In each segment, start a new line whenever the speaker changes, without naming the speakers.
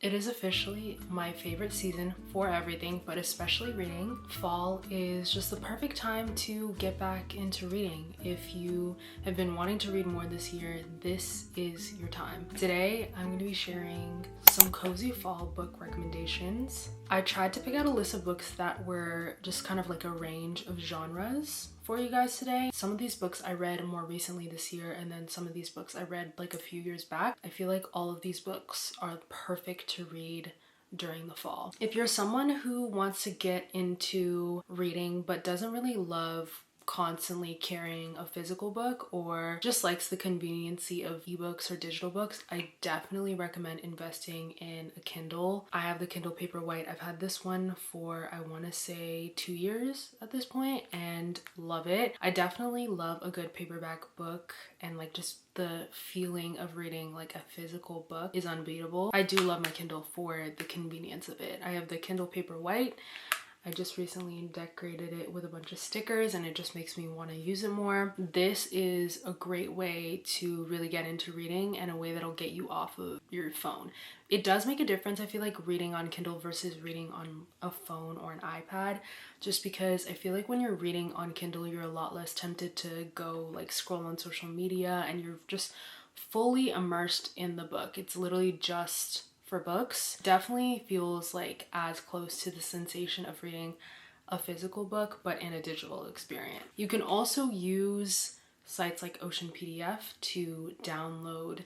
It is officially my favorite season for everything, but especially reading. Fall is just the perfect time to get back into reading. If you have been wanting to read more this year, this is your time. Today, I'm going to be sharing some cozy fall book recommendations. I tried to pick out a list of books that were just kind of like a range of genres for you guys today. Some of these books I read more recently this year, and then some of these books I read like a few years back. I feel like all of these books are perfect to read during the fall. If you're someone who wants to get into reading but doesn't really love constantly carrying a physical book or just likes the conveniency of ebooks or digital books, I definitely recommend investing in a Kindle. I have the Kindle Paperwhite. I've had this one for, I want to say 2 years at this point, and love it. I definitely love a good paperback book, and like just the feeling of reading like a physical book is unbeatable. I do love my Kindle for the convenience of it. I have the Kindle Paperwhite. I just recently decorated it with a bunch of stickers and it just makes me want to use it more. This is a great way to really get into reading and a way that'll get you off of your phone. It does make a difference, I feel like, reading on Kindle versus reading on a phone or an iPad, just because I feel like when you're reading on Kindle, you're a lot less tempted to go like scroll on social media and you're just fully immersed in the book. It's literally just for books. Definitely feels like as close to the sensation of reading a physical book, but in a digital experience. You can also use sites like Ocean PDF to download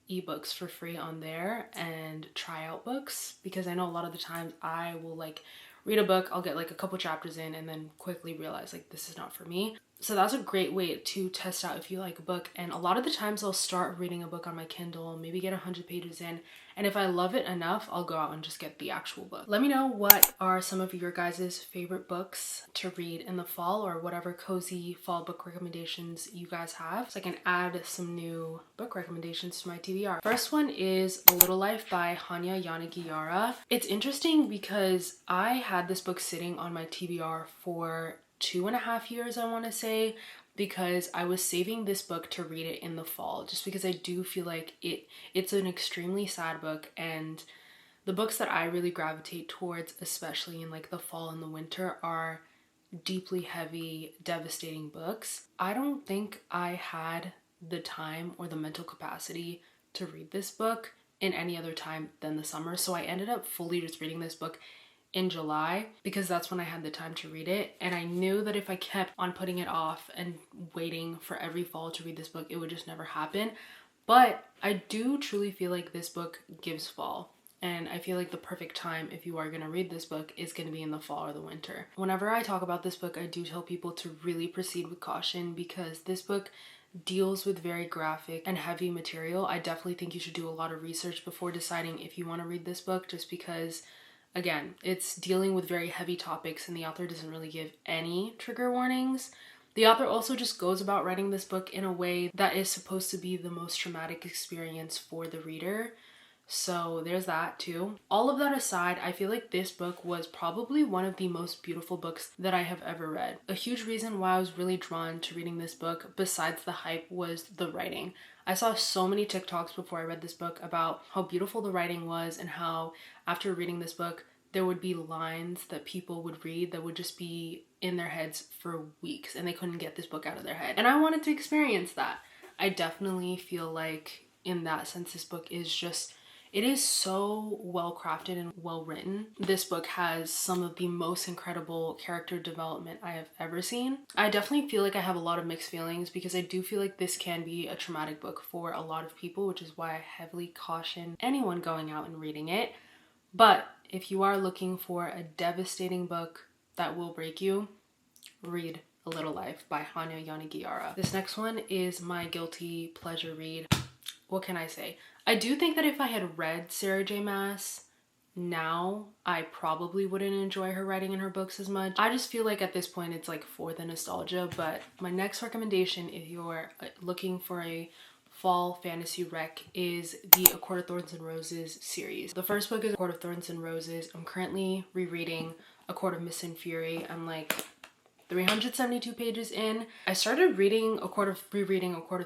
ebooks for free on there and try out books, because I know a lot of the times I will like read a book, I'll get like a couple chapters in and then quickly realize like this is not for me. So that's a great way to test out if you like a book. And a lot of the times I'll start reading a book on my Kindle, maybe get 100 pages in, and if I love it enough, I'll go out and just get the actual book. Let me know what are some of your guys' favorite books to read in the fall, or whatever cozy fall book recommendations you guys have, so I can add some new book recommendations to my TBR. First one is A Little Life by Hanya Yanagihara. It's interesting because I had this book sitting on my TBR for 2.5 years, I want to say, because I was saving this book to read it in the fall, just because I do feel like it's an extremely sad book, and the books that I really gravitate towards, especially in like the fall and the winter, are deeply heavy, devastating books. I don't think I had the time or the mental capacity to read this book in any other time than the summer, so I ended up fully just reading this book in July because that's when I had the time to read it. And I knew that if I kept on putting it off and waiting for every fall to read this book, it would just never happen. But I do truly feel like this book gives fall. And I feel like the perfect time, if you are going to read this book, is going to be in the fall or the winter. Whenever I talk about this book, I do tell people to really proceed with caution, because this book deals with very graphic and heavy material. I definitely think you should do a lot of research before deciding if you want to read this book, just because, again, it's dealing with very heavy topics and the author doesn't really give any trigger warnings. The author also just goes about writing this book in a way that is supposed to be the most traumatic experience for the reader. So there's that too. All of that aside, I feel like this book was probably one of the most beautiful books that I have ever read. A huge reason why I was really drawn to reading this book, besides the hype, was the writing. I saw so many TikToks before I read this book about how beautiful the writing was, and how after reading this book, there would be lines that people would read that would just be in their heads for weeks and they couldn't get this book out of their head. And I wanted to experience that. I definitely feel like in that sense, this book is just, it is so well crafted and well written. This book has some of the most incredible character development I have ever seen. I definitely feel like I have a lot of mixed feelings, because I do feel like this can be a traumatic book for a lot of people, which is why I heavily caution anyone going out and reading it. But if you are looking for a devastating book that will break you, read A Little Life by Hanya Yanagihara. This next one is my guilty pleasure read. What can I say? I do think that if I had read Sarah J. Maas now, I probably wouldn't enjoy her writing in her books as much. I just feel like at this point it's like for the nostalgia. But my next recommendation, if you're looking for a fall fantasy rec, is the A Court of Thorns and Roses series. The first book is A Court of Thorns and Roses. I'm currently rereading A Court of Mist and Fury. I'm like 372 pages in. I started rereading A Court of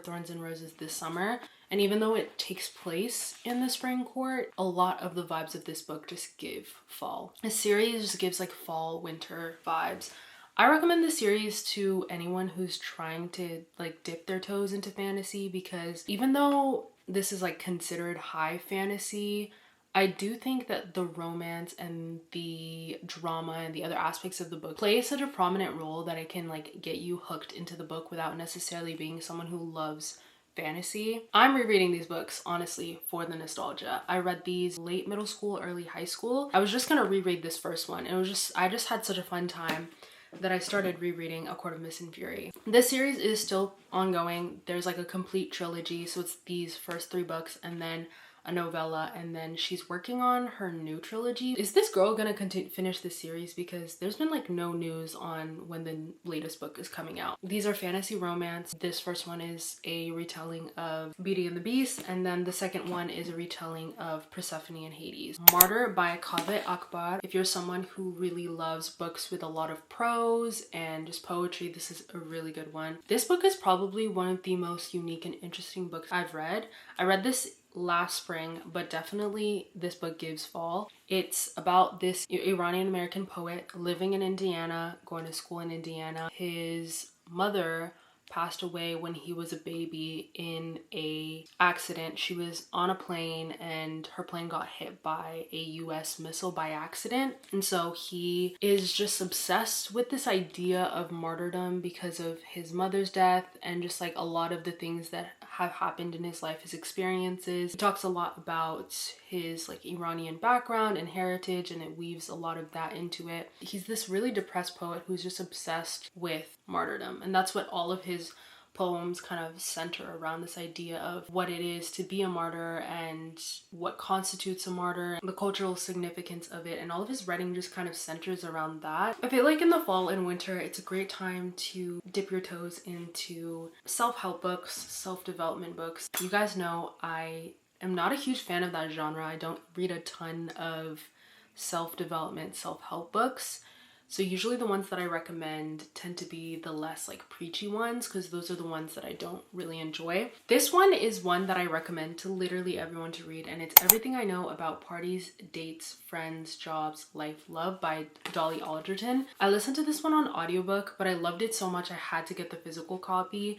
Thorns and Roses this summer, And even though it takes place in the spring court, a lot of the vibes of this book just give fall. The series just gives like fall, winter vibes. I recommend this series to anyone who's trying to like dip their toes into fantasy, because even though this is like considered high fantasy, I do think that the romance and the drama and the other aspects of the book play such a prominent role that it can like get you hooked into the book without necessarily being someone who loves fantasy. I'm rereading these books honestly for the nostalgia. I read these late middle school, early high school. I was just gonna reread this first one. I just had such a fun time that I started rereading A Court of Mist and Fury. This series is still ongoing. There's like a complete trilogy, so it's these first 3 books and then a novella, and then she's working on her new trilogy. Is this girl gonna finish this series? Because there's been like no news on when the latest book is coming out. These are fantasy romance. This first one is a retelling of Beauty and the Beast, and then the second one is a retelling of Persephone and Hades. Martyr by Kaveh Akbar. If you're someone who really loves books with a lot of prose and just poetry, this is a really good one. This book is probably one of the most unique and interesting books I've read. I read this last spring, but definitely this book gives fall. It's about this Iranian American poet living in Indiana, going to school in Indiana. His mother passed away when he was a baby in a accident. She was on a plane and her plane got hit by a US missile by accident. And so he is just obsessed with this idea of martyrdom because of his mother's death and just like a lot of the things that have happened in his life, his experiences. He talks a lot about his like Iranian background and heritage, and it weaves a lot of that into it. He's this really depressed poet who's just obsessed with martyrdom, and that's what all of his poems kind of center around, this idea of what it is to be a martyr and what constitutes a martyr, the cultural significance of it, and all of his writing just kind of centers around that. I feel like in the fall and winter, it's a great time to dip your toes into self-help books, self-development books. You guys know I am not a huge fan of that genre. I don't read a ton of self-development, self-help books. So usually the ones that I recommend tend to be the less like preachy ones, because those are the ones that I don't really enjoy. This one is one that I recommend to literally everyone to read, and it's Everything I Know About Parties, Dates, Friends, Jobs, Life, Love by Dolly Alderton. I listened to this one on audiobook, but I loved it so much I had to get the physical copy.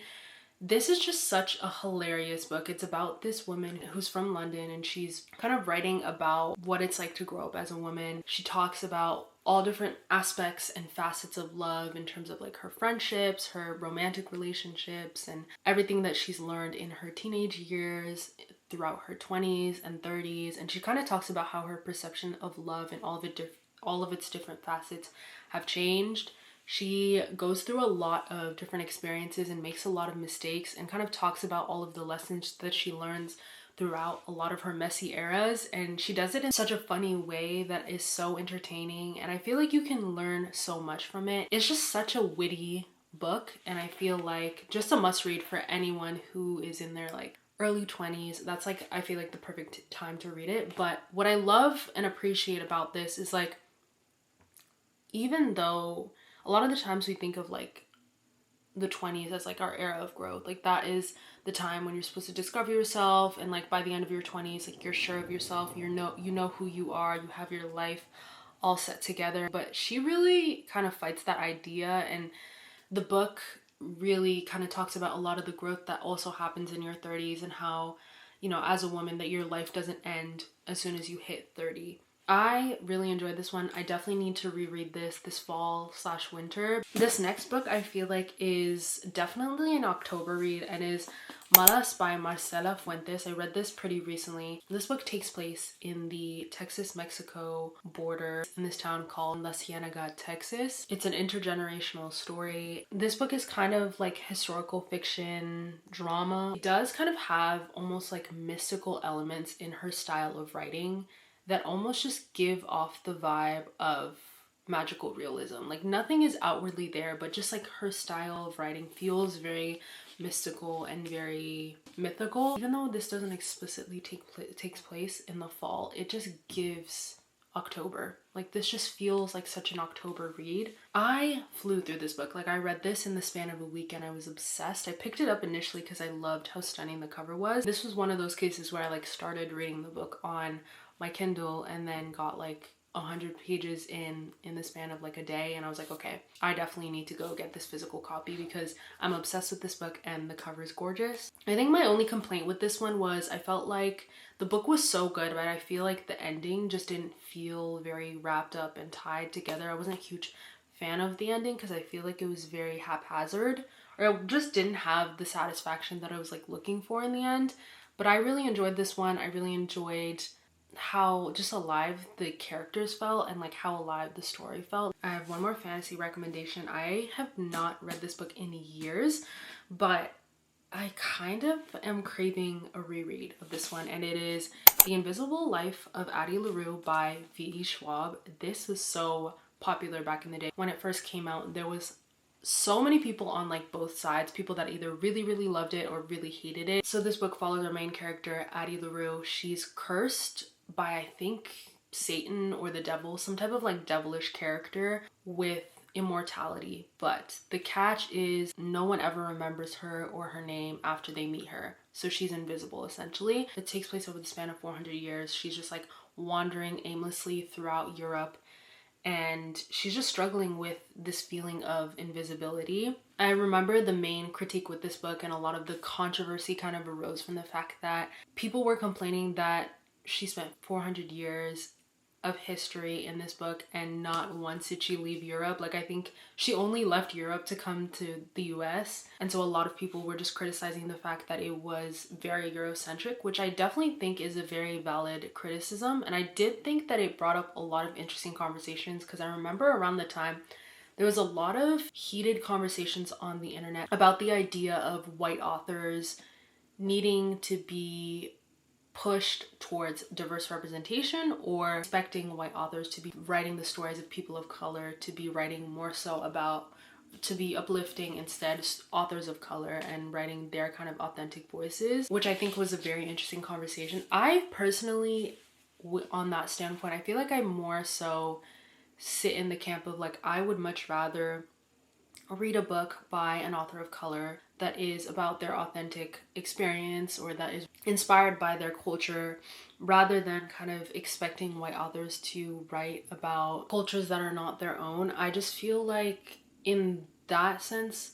This is just such a hilarious book. It's about this woman who's from London, and she's kind of writing about what it's like to grow up as a woman. She talks about all different aspects and facets of love in terms of like her friendships, her romantic relationships, and everything that she's learned in her teenage years, throughout her 20s and 30s. And she kind of talks about how her perception of love and all of its different facets have changed. She goes through a lot of different experiences and makes a lot of mistakes, and kind of talks about all of the lessons that she learns throughout a lot of her messy eras, and she does it in such a funny way that is so entertaining, and I feel like you can learn so much from it. It's just such a witty book, and I feel like just a must read for anyone who is in their like early 20s. That's like, I feel like the perfect time to read it. But what I love and appreciate about this is like, even though a lot of the times we think of like the 20s as like our era of growth, like that is the time when you're supposed to discover yourself, and like by the end of your 20s, like you're sure of yourself, you know who you are, you have your life all set together. But she really kind of fights that idea, and the book really kind of talks about a lot of the growth that also happens in your 30s, and how, you know, as a woman, that your life doesn't end as soon as you hit 30. I really enjoyed this one. I definitely need to reread this fall/winter. This next book I feel like is definitely an October read, and is Malas by Marcela Fuentes. I read this pretty recently. This book takes place in the Texas-Mexico border in this town called La Cienega, Texas. It's an intergenerational story. This book is kind of like historical fiction drama. It does kind of have almost like mystical elements in her style of writing that almost just give off the vibe of magical realism. Like nothing is outwardly there, but just like her style of writing feels very mystical and very mythical. Even though this doesn't explicitly takes place in the fall, it just gives October. Like, this just feels like such an October read. I flew through this book. Like, I read this in the span of a week and I was obsessed. I picked it up initially because I loved how stunning the cover was. This was one of those cases where I like started reading the book on my Kindle and then got like 100 pages in the span of like a day, and I was like, okay, I definitely need to go get this physical copy because I'm obsessed with this book and the cover is gorgeous. I think my only complaint with this one was I felt like the book was so good, but I feel like the ending just didn't feel very wrapped up and tied together. I wasn't a huge fan of the ending because I feel like it was very haphazard, or it just didn't have the satisfaction that I was like looking for in the end. But I really enjoyed this one. I really enjoyed how just alive the characters felt and like how alive the story felt. I have one more fantasy recommendation. I have not read this book in years, but I kind of am craving a reread of this one, and it is The Invisible Life of Addie LaRue by V.E. Schwab. This was so popular back in the day. When it first came out, there was so many people on like both sides, people that either really loved it or really hated it. So this book follows our main character, Addie LaRue. She's cursed by, I think, Satan or the devil, some type of like devilish character with immortality. But the catch is no one ever remembers her or her name after they meet her. So she's invisible essentially. It takes place over the span of 400 years. She's just like wandering aimlessly throughout Europe, and she's just struggling with this feeling of invisibility. I remember the main critique with this book and a lot of the controversy kind of arose from the fact that people were complaining that she spent 400 years of history in this book and not once did she leave Europe. Like, I think she only left Europe to come to the US. And so a lot of people were just criticizing the fact that it was very Eurocentric, which I definitely think is a very valid criticism. And I did think that it brought up a lot of interesting conversations, because I remember around the time there was a lot of heated conversations on the internet about the idea of white authors needing to be pushed towards diverse representation, or expecting white authors to be writing the stories of people of color, to be writing more so about, to be uplifting instead authors of color and writing their kind of authentic voices, which I think was a very interesting conversation. I personally, on that standpoint, I feel like I more so sit in the camp of like, I would much rather read a book by an author of color that is about their authentic experience or that is inspired by their culture, rather than kind of expecting white authors to write about cultures that are not their own. I just feel like in that sense,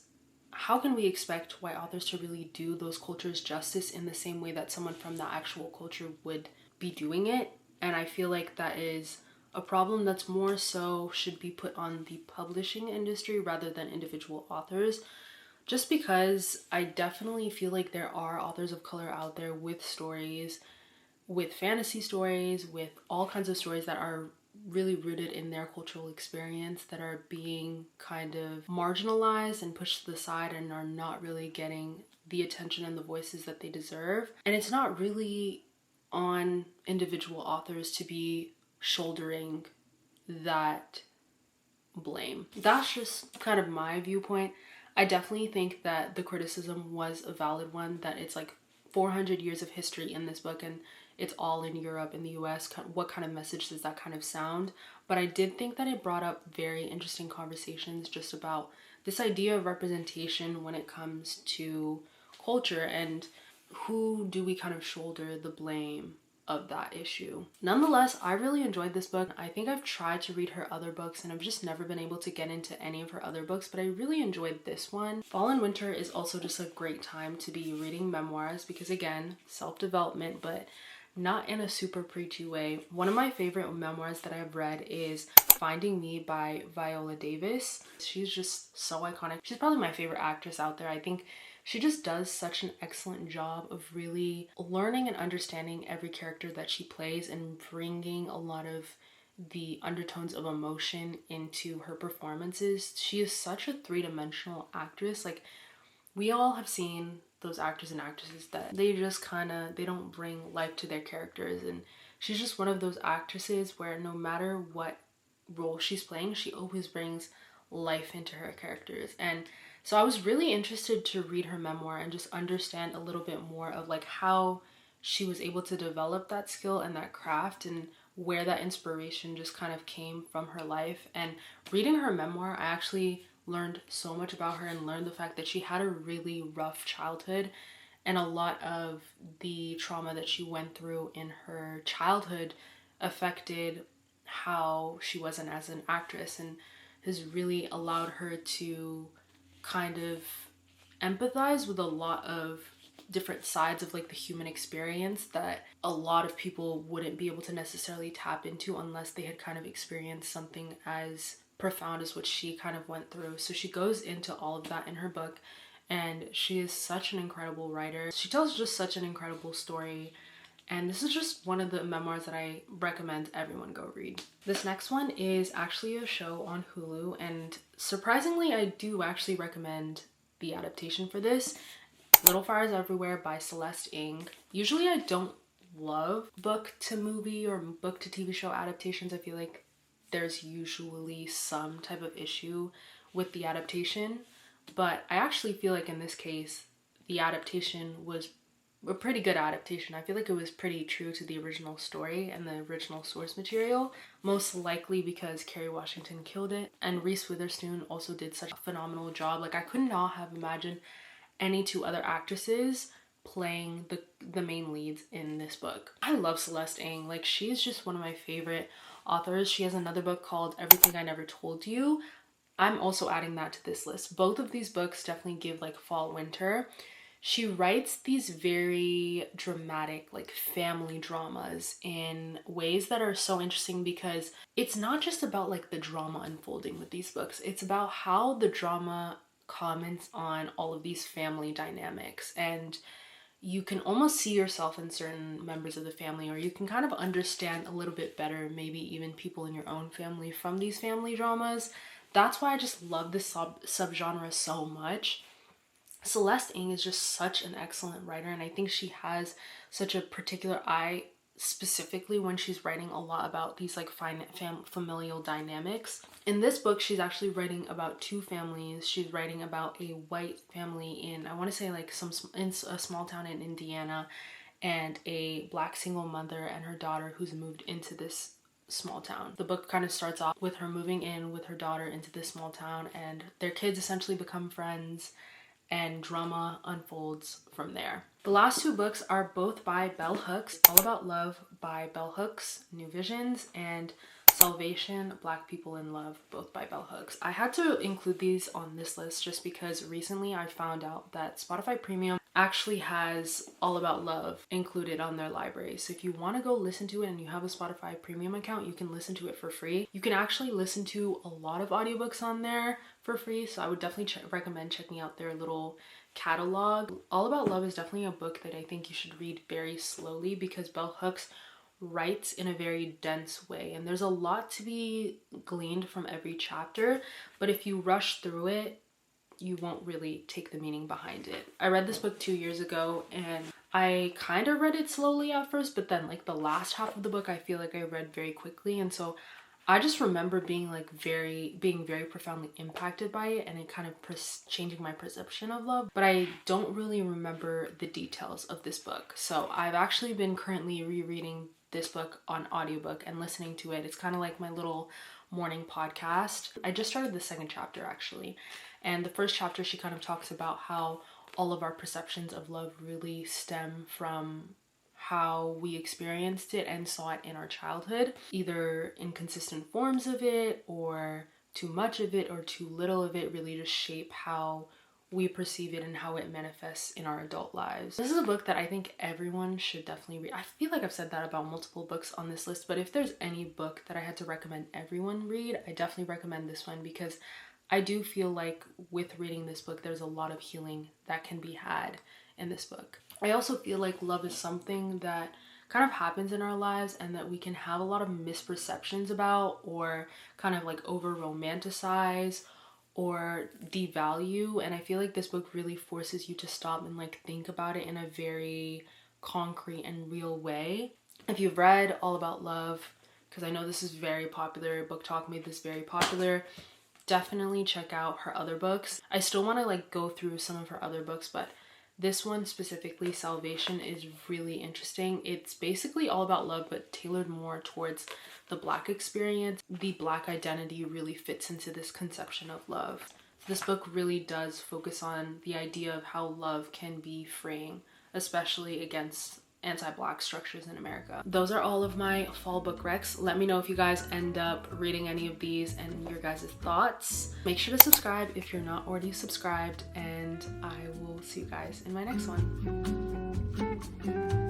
how can we expect white authors to really do those cultures justice in the same way that someone from the actual culture would be doing it? And I feel like that is a problem that's more so should be put on the publishing industry rather than individual authors. Just because I definitely feel like there are authors of color out there with stories, with fantasy stories, with all kinds of stories that are really rooted in their cultural experience, that are being kind of marginalized and pushed to the side and are not really getting the attention and the voices that they deserve. And it's not really on individual authors to be shouldering that blame. That's just kind of my viewpoint. I definitely think that the criticism was a valid one, that it's like 400 years of history in this book and it's all in Europe and the US. What kind of message does that kind of sound? But I did think that it brought up very interesting conversations just about this idea of representation when it comes to culture, and who do we kind of shoulder the blame of that issue. Nonetheless, I really enjoyed this book. I think I've tried to read her other books and I've just never been able to get into any of her other books, but I really enjoyed this one. Fall and winter is also just a great time to be reading memoirs because, again, self-development, but not in a super preachy way. One of my favorite memoirs that I've read is Finding Me by Viola Davis. She's just so iconic. She's probably my favorite actress out there. I think she just does such an excellent job of really learning and understanding every character that she plays and bringing a lot of the undertones of emotion into her performances. She is such a three-dimensional actress. Like, we all have seen those actors and actresses that they just they don't bring life to their characters, and she's just one of those actresses where no matter what role she's playing, she always brings life into her characters. And so I was really interested to read her memoir and just understand a little bit more of like how she was able to develop that skill and that craft, and where that inspiration just kind of came from her life. And reading her memoir, I actually learned so much about her and learned the fact that she had a really rough childhood, and a lot of the trauma that she went through in her childhood affected how she was as an actress, and has really allowed her to kind of empathize with a lot of different sides of like the human experience that a lot of people wouldn't be able to necessarily tap into unless they had kind of experienced something as profound as what she kind of went through. So she goes into all of that in her book, and she is such an incredible writer. She tells just such an incredible story, and this is just one of the memoirs that I recommend everyone go read. This next one is actually a show on Hulu, and surprisingly I do actually recommend the adaptation for this. Little Fires Everywhere by Celeste Ng. Usually I don't love book to movie or book to TV show adaptations. I feel like there's usually some type of issue with the adaptation, but I actually feel like in this case the adaptation was a pretty good adaptation. I feel like it was pretty true to the original story and the original source material, most likely because Kerry Washington killed it, and Reese Witherspoon also did such a phenomenal job. Like, I could not have imagined any two other actresses playing the main leads in this book. I love Celeste Ng. Like, she's just one of my favorite authors. She has another book called Everything I Never Told You. I'm also adding that to this list. Both of these books definitely give like fall, winter. She writes these very dramatic like family dramas in ways that are so interesting, because it's not just about like the drama unfolding with these books. It's about how the drama comments on all of these family dynamics, and you can almost see yourself in certain members of the family, or you can kind of understand a little bit better maybe even people in your own family from these family dramas. That's why I just love this subgenre so much. Celeste Ng is just such an excellent writer, and I think she has such a particular eye, specifically when she's writing a lot about these like familial dynamics. In this book, she's actually writing about two families. She's writing about a white family in, I want to say like in a small town in Indiana, and a black single mother and her daughter who's moved into this small town. The book kind of starts off with her moving in with her daughter into this small town, and their kids essentially become friends, and drama unfolds from there. The last two books are both by Bell Hooks. All About Love by Bell Hooks, New Visions, and Salvation, Black People in Love, both by Bell Hooks. I had to include these on this list just because recently I found out that Spotify Premium actually has All About Love included on their library. So if you want to go listen to it and you have a Spotify Premium account, you can listen to it for free. You can actually listen to a lot of audiobooks on there for free, so I would definitely recommend checking out their little catalog. All About Love is definitely a book that I think you should read very slowly, because Bell Hooks writes in a very dense way, and there's a lot to be gleaned from every chapter, but if you rush through it, you won't really take the meaning behind it. I read this book 2 years ago, and I kind of read it slowly at first, but then like the last half of the book I feel like I read very quickly, and so I just remember being very profoundly impacted by it, and it kind of changing my perception of love, but I don't really remember the details of this book. So I've actually been currently rereading this book on audiobook and listening to it. It's kind of like my little morning podcast. I just started the second chapter actually, and the first chapter she kind of talks about how all of our perceptions of love really stem from how we experienced it and saw it in our childhood, either inconsistent forms of it, or too much of it, or too little of it, really just shape how we perceive it and how it manifests in our adult lives. This is a book that I think everyone should definitely read. I feel like I've said that about multiple books on this list, but if there's any book that I had to recommend everyone read, I definitely recommend this one, because I do feel like with reading this book, there's a lot of healing that can be had in this book. I also feel like love is something that kind of happens in our lives, and that we can have a lot of misperceptions about, or kind of like over romanticize or devalue. And I feel like this book really forces you to stop and like think about it in a very concrete and real way. If you've read All About Love, because I know this is very popular, Book Talk made this very popular, definitely check out her other books. I still want to like go through some of her other books, but This one specifically, Salvation, is really interesting. It's basically all about love, but tailored more towards the Black experience. The Black identity really fits into this conception of love. This book really does focus on the idea of how love can be freeing, especially against anti-Black structures in America. Those are all of my fall book recs. Let me know if you guys end up reading any of these and your guys' thoughts. Make sure to subscribe if you're not already subscribed, and I will see you guys in my next one.